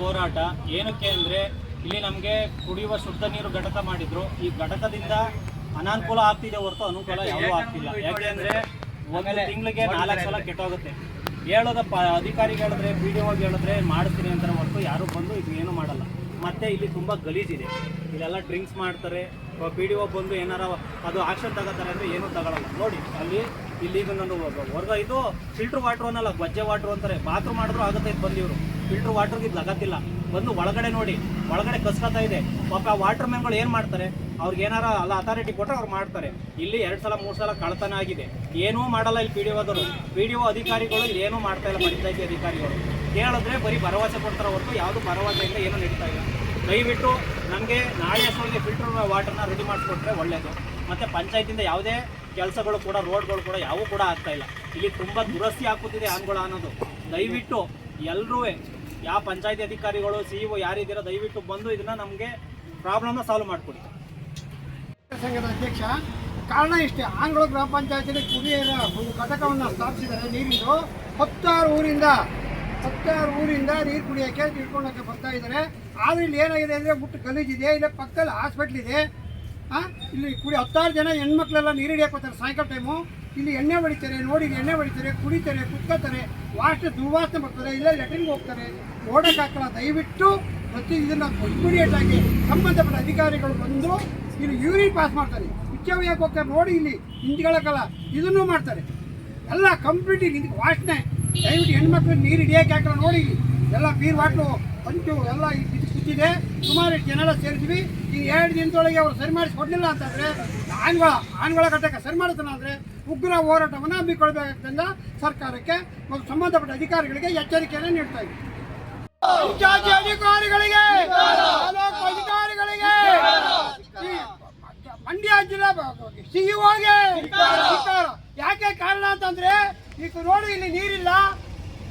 ಹೋರಾಟ ಏನಕ್ಕೆ ಅಂದರೆ ಇಲ್ಲಿ ನಮಗೆ ಕುಡಿಯುವ ಶುದ್ಧ ನೀರು ಘಟಕ ಮಾಡಿದ್ರು. ಈ ಘಟಕದಿಂದ ಅನಾನುಕೂಲ ಆಗ್ತಿದೆ ಹೊರತು ಅನುಕೂಲ ಯಾವೂ ಆಗ್ತಿಲ್ಲ. ಯಾಕೆಂದರೆ ಒಂದು ತಿಂಗಳಿಗೆ 4 ಸಲ ಕೆಟ್ಟೋಗುತ್ತೆ. ಅಧಿಕಾರಿಗೆ ಹೇಳಿದ್ರೆ PDO ಹೇಳಿದ್ರೆ ಮಾಡ್ತೀನಿ ಅಂತಾರೆ ಹೊರತು ಯಾರು ಬಂದು ಇದು ಏನು ಮಾಡಲ್ಲ. ಮತ್ತು ಇಲ್ಲಿ ತುಂಬ ಗಲೀಜಿದೆ, ಇಲ್ಲೆಲ್ಲ ಡ್ರಿಂಕ್ಸ್ ಮಾಡ್ತಾರೆ. PDO ಬಂದು ಏನಾರ ಅದು ಆಕ್ಷನ್ ತಗೋತಾರೆ ಅಂದರೆ ಏನೂ ತಗೊಳ್ಳಲ್ಲ. ನೋಡಿ ಇಲ್ಲಿ ನಂದು ಇದು ಫಿಲ್ಟ್ರ್ ವಾಟ್ರು ಅನ್ನಲ್ಲ, ಗೊಜ್ಜೆ ವಾಟ್ರು ಅಂತಾರೆ. ಬಾತ್ರೂಮ್ ಮಾಡಿದ್ರು ಆಗುತ್ತೆ ಇದು ಬಂದಿವರು. ಫಿಲ್ಟ್ರ್ ವಾಟ್ರಿಗೆ ಇದು ಲಗತ್ತಿಲ್ಲ. ಬಂದು ಒಳಗಡೆ ನೋಡಿ, ಒಳಗಡೆ ಕಸ್ಕೊತಾ ಇದೆ. ಪಾಪ ವಾಟರ್ ಮ್ಯಾನ್ಗಳು ಏನು ಮಾಡ್ತಾರೆ, ಅವ್ರಿಗೆ ಏನಾರ ಅಲ್ಲ ಅಥಾರಿಟಿ ಕೊಟ್ಟರೆ ಅವ್ರು ಮಾಡ್ತಾರೆ. ಇಲ್ಲಿ 2 ಸಲ 3 ಸಲ ಕಳ್ತನ ಆಗಿದೆ, ಏನೂ ಮಾಡಲ್ಲ ಇಲ್ಲಿ PDO ಅಧಿಕಾರಿಗಳು ಇಲ್ಲಿ ಏನೂ ಮಾಡ್ತಾ ಇಲ್ಲ. ಪಂಚಾಯತಿ ಅಧಿಕಾರಿಗಳು ಕೇಳಿದ್ರೆ ಬರೀ ಭರವಸೆ ಕೊಡ್ತಾರೆ ಹೊರತು ಯಾವುದು ಭರವಸೆಯಿಂದ ಏನೂ ನಡೀತಾ ಇಲ್ಲ. ದಯವಿಟ್ಟು ನಮಗೆ ನಾಳೆ ಅಷ್ಟೊಳಗೆ ಫಿಲ್ಟರ್ ವಾಟರ್ನ ರೆಡಿ ಮಾಡಿಸ್ಕೊಟ್ರೆ ಒಳ್ಳೆಯದು. ಮತ್ತು ಪಂಚಾಯತಿಂದ ಯಾವುದೇ ಕೆಲಸಗಳು ಕೂಡ ರೋಡ್ಗಳು ಕೂಡ ಯಾವೂ ಕೂಡ ಆಗ್ತಾ ಇಲ್ಲ. ಇಲ್ಲಿ ತುಂಬ ದುರಸ್ತಿ ಹಾಕುತ್ತಿದೆ ಆನ್ಗಳು ಅನ್ನೋದು. ದಯವಿಟ್ಟು ಎಲ್ಲರೂ ಯಾವ ಪಂಚಾಯತಿ ಅಧಿಕಾರಿಗಳು CEO ಯಾರಿದ್ದೀರೋ ದಯವಿಟ್ಟು ಬಂದು ಇದನ್ನ ನಮಗೆ ಪ್ರಾಬ್ಲಮ್ನ ಸಾಲ್ವ್ ಮಾಡಿಕೊಡಿ. ಸಂಘದ ಅಧ್ಯಕ್ಷ. ಕಾರಣ ಇಷ್ಟೇ, ಆಂಗ್ಲ ಗ್ರಾಮ ಪಂಚಾಯತಿಯಲ್ಲಿ ಕುಡಿಯರ ಒಂದು ಘಟಕವನ್ನು ಸ್ಥಾಪಿಸಿದ್ದಾರೆ. ನೀರಿದ್ದು 16 ಊರಿಂದ ನೀರು ಕುಡಿಯೋಕ್ಕೆ ತಿಳ್ಕೊಳ್ಳೋಕ್ಕೆ ಬರ್ತಾ ಇದ್ದಾರೆ. ಆದರೆ ಇಲ್ಲಿ ಏನಾಗಿದೆ ಅಂದರೆ ಮುಟ್ಟು ಗಲೀಜಿದೆ. ಇಲ್ಲಿ ಪಕ್ಕದಲ್ಲಿ ಹಾಸ್ಪಿಟ್ಲ್ ಇದೆ. ಇಲ್ಲಿ 16 ಜನ ಹೆಣ್ಮಕ್ಳೆಲ್ಲ ನೀರು ಹಿಡಿಯಕ್ಕೆ ಹೋಗ್ತಾರೆ ಸಾಯಂಕಾಲ ಟೈಮು. ಇಲ್ಲಿ ಎಣ್ಣೆ ಹೊಡಿತಾರೆ, ನೋಡಿ ಎಣ್ಣೆ ಹೊಡಿತಾರೆ, ಕುಡಿತಾರೆ, ಕುತ್ಕೋತಾರೆ, ದುರ್ವಾಸನೆ ಬರ್ತಾರೆ, ಇಲ್ಲೇ ಲೆಟ್ರಿನ್ಗೆ ಹೋಗ್ತಾರೆ, ಓಡಕ್ಕೆ ಹಾಕಲ್ಲ. ದಯವಿಟ್ಟು ಇದನ್ನು ಇಮಿಡಿಯೇಟಾಗಿ ಸಂಬಂಧಪಟ್ಟ ಅಧಿಕಾರಿಗಳು ಬಂದು ಇಲ್ಲಿ ಯೂರಿನ್ ಪಾಸ್ ಮಾಡ್ತಾರೆ, ಇಚ್ಛೆಯಾಗಿ ಹೋಗ್ತಾರೆ. ನೋಡಿ ಇಲ್ಲಿ ಹಿಂದ್ಗಳಕ್ಕಲ್ಲ ಇದನ್ನೂ ಮಾಡ್ತಾರೆ. ಎಲ್ಲ ಕಂಪ್ಲೀಟ್ ಇದಕ್ಕೆ ವಾಸನೆ. ದಯವಿಟ್ಟು ಹೆಣ್ಮಕ್ಳು ನೀರು ಹಿಡಿಯೋಕೆ ಹಾಕಲ್ಲ. ನೋಡಿ ಇಲ್ಲಿ ಎಲ್ಲ ಬೀರ್ ಬಾಟ್ಲು ಹಂಚು ಎಲ್ಲ ಇದು ಕೂತಿದೆ. ಸುಮಾರು ಜನ ಸೇರಿದ್ವಿ. ಈಗ 2 ದಿನದೊಳಗೆ ಅವರು ಸರಿ ಮಾಡಿಸ್ಕೊಡ್ಲಿಲ್ಲ ಅಂತಂದರೆ ಆನ್ಗಳ ಘಟಕ ಸರಿ ಮಾಡುತ್ತಾನೆ ಅಂದರೆ ಉಗ್ರ ಹೋರಾಟವನ್ನು ಹಮ್ಮಿಕೊಳ್ಬೇಕಾಗ್ತದೆ. ಸರ್ಕಾರಕ್ಕೆ ಮತ್ತು ಸಂಬಂಧಪಟ್ಟ ಅಧಿಕಾರಿಗಳಿಗೆ ಎಚ್ಚರಿಕೆಯನ್ನು ನೀಡ್ತಾ ಇದ್ದೀವಿ. ಅಧಿಕಾರಿಗಳಿಗೆ ಮಂಡ್ಯ ಜಿಲ್ಲಾ CEO ಯಾಕೆ ಕಾರಣ ಅಂತಂದ್ರೆ ಈಗ ನೋಡಿ ಇಲ್ಲಿ ನೀರಿಲ್ಲ.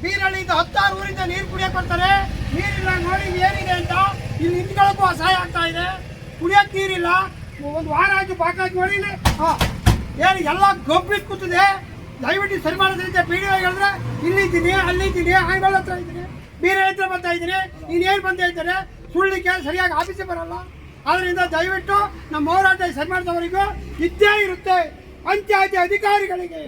ಬೀರಳ್ಳಿಯಿಂದ 16 ಊರಿಂದ ನೀರು ಕುಡಿಯಕ್ಕೆ ಬರ್ತಾರೆ, ನೀರಿಲ್ಲ. ನೋಡಿ ಏನಿದೆ ಅಂತ ಇಲ್ಲಿ ನಿಂತ್ಕೊಳ್ಳೋಕ್ಕೂ ಅಸಹಾಯ ಆಗ್ತಾ ಇದೆ. ಕುಡಿಯೋಕ್ಕೆ ನೀರಿಲ್ಲ. ಒಂದು ವಾರ ಆಯ್ತು ಬಾಕಾಗಿ ನೋಡಿ ಇಲ್ಲಿ ಏನು ಎಲ್ಲ ಗೊಬ್ಬಿಟ್ಟು ಕೂತಿದೆ. ದಯವಿಟ್ಟು ಸರಿ ಮಾಡೋದ್ರಿಂದ PDO ಹೇಳಿದ್ರೆ ಇಲ್ಲಿದ್ದೀನಿ ಅಲ್ಲಿದ್ದೀನಿ ಆಂಗಳ ಹತ್ರ ಇದ್ದೀನಿ, ಬೀರ ಹತ್ರ ಬರ್ತಾ ಇದ್ದೀನಿ, ಇನ್ನೇನು ಬಂದ ಇದ್ದಾರೆ ಸುಳ್ಳಿಕ್ಕೆ ಸರಿಯಾಗಿ ಆಫೀಸೇ ಬರಲ್ಲ. ಆದ್ದರಿಂದ ದಯವಿಟ್ಟು ನಮ್ಮ ಹೋರಾಟ ಸರಿ ಮಾಡಿದವರಿಗೂ ಇದ್ದೇ ಇರುತ್ತೆ. ಪಂಚಾಯತಿ ಅಧಿಕಾರಿಗಳಿಗೆ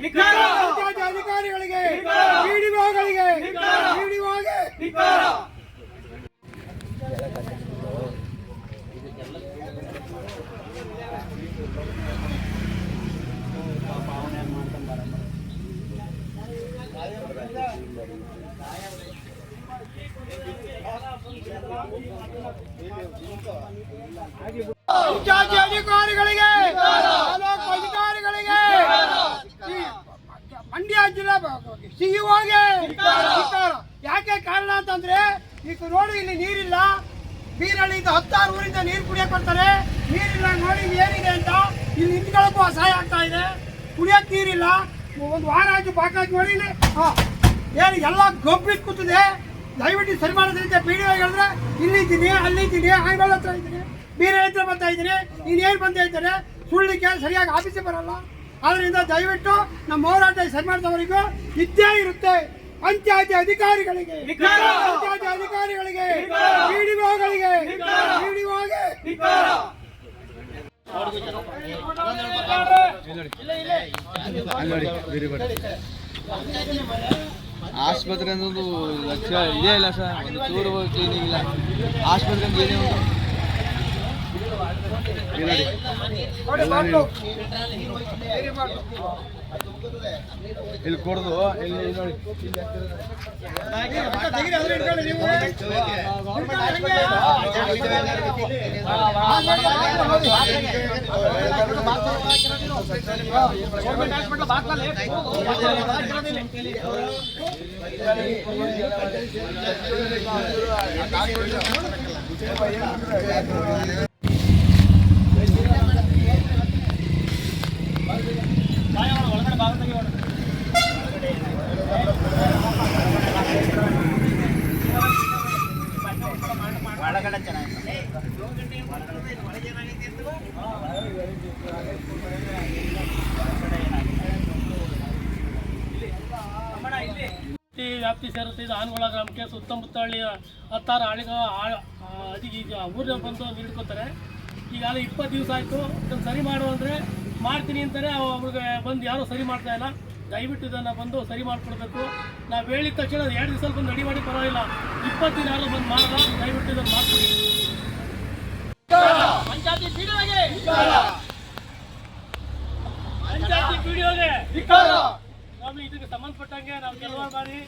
PDOಗಳಿಗೆ ಮಂಡ್ಯ ಜಿಲ್ಲಾ CEO ಯಾಕೆ ಕಾರಣ ಅಂತಂದ್ರೆ ಈಗ ನೋಡಿ ಇಲ್ಲಿ ನೀರಿಲ್ಲ. ಬೀರಳ್ಳಿಯಿಂದ 16 ಊರಿಂದ ನೀರು ಕುಡಿಯಕ್ಕೆ ಬರ್ತಾರೆ, ನೀರಿಲ್ಲ. ನೋಡಿ ಏನಿದೆ ಅಂತ ಇಲ್ಲಿ ನಿಂತ್ಕೊಳ್ಳೋಕ್ಕೂ ಅಸಹಾಯ ಆಗ್ತಾ ಇದೆ. ಕುಡಿಯೋಕ್ಕೆ ನೀರಿಲ್ಲ. ಒಂದು ವಾರ ಆಯ್ತು ಬಾಕಾಗಿ ನೋಡಿ ಇಲ್ಲಿ ಏನು ಎಲ್ಲ ಗೊಬ್ಬಿಟ್ಟು ಕೂತಿದೆ. ದಯವಿಟ್ಟು ಸರಿ ಮಾಡೋದ್ರಿಂದ PDO ಹೇಳಿದ್ರೆ ಇಲ್ಲಿದ್ದೀನಿ ಅಲ್ಲಿದ್ದೀನಿ ಆಂಗಳ ಹತ್ರ ಇದ್ದೀನಿ, ಬೀರ ಹತ್ರ ಬರ್ತಾ ಇದ್ದೀನಿ, ಇನ್ನೇನು ಬಂದ ಇದ್ದಾರೆ ಸುಳ್ಳಿಕ್ಕೆ ಸರಿಯಾಗಿ ಆಫೀಸೇ ಬರಲ್ಲ. ಆದ್ದರಿಂದ ದಯವಿಟ್ಟು ನಮ್ಮ ಹೋರಾಟ ಸರಿ ಮಾಡಿದವರಿಗೂ ಇದ್ದೇ ಇರುತ್ತೆ. ಪಂಚಾಯತಿ ಅಧಿಕಾರಿಗಳಿಗೆ PDOಗಳಿಗೆ ಆಸ್ಪತ್ರೆ ಅನ್ನೋದು ಲಕ್ಷ ಇದೇ ಇಲ್ಲ ಸರ್. ಒಂದು ಚೂರು ಕ್ಲೀನಿಂಗ್ ಇಲ್ಲ ಆಸ್ಪತ್ರೆ ಅಂತ ಏನೇ ಉಂಟು. ಇಲ್ಲಿ ಕೊಡೋದು ಇಲ್ಲಿ ನೋಡಿ ವ್ಯಾಪ್ತಿ ಸೇರುತ್ತೆ. ಇದು ಆನಗೋಳ ಗ್ರಾಮಕ್ಕೆ ಸುತ್ತಮುತ್ತ ಹಳ್ಳಿಯ 16 ಹಳ್ಳಿಗಳ ಊರಿನ ಬಂದು ನೀಡ್ಕೋತಾರೆ. ಈಗಾಗಲೇ 20 ದಿವಸ ಆಯಿತು. ಇದನ್ನು ಸರಿ ಮಾಡು ಅಂದರೆ ಮಾಡ್ತೀನಿ ಅಂತಾರೆ, ಅವ್ರಿಗೆ ಬಂದು ಯಾರೂ ಸರಿ ಮಾಡ್ತಾ ಇಲ್ಲ. ದಯವಿಟ್ಟು ಇದನ್ನು ಬಂದು ಸರಿ ಮಾಡಿಕೊಡ್ಬೇಕು. ನಾವು ಹೇಳಿದ ತಕ್ಷಣ 2 ದಿವಸ ಬಂದು ರೆಡಿ ಮಾಡಿ ಪರವಾಗಿಲ್ಲ, 20 ದಿನ ಯಾರು ಬಂದು ಮಾಡಲ್ಲ. ದಯವಿಟ್ಟು ಇದನ್ನು ಮಾಡ್ತೀವಿ. ಪಂಚಾಯತಿ ಪಿಡಿಒಗೆ ನಾವು ಇದಕ್ಕೆ ಸಂಬಂಧಪಟ್ಟಂಗೆ ನಾವು ಕೆಲವು ಬಾರಿ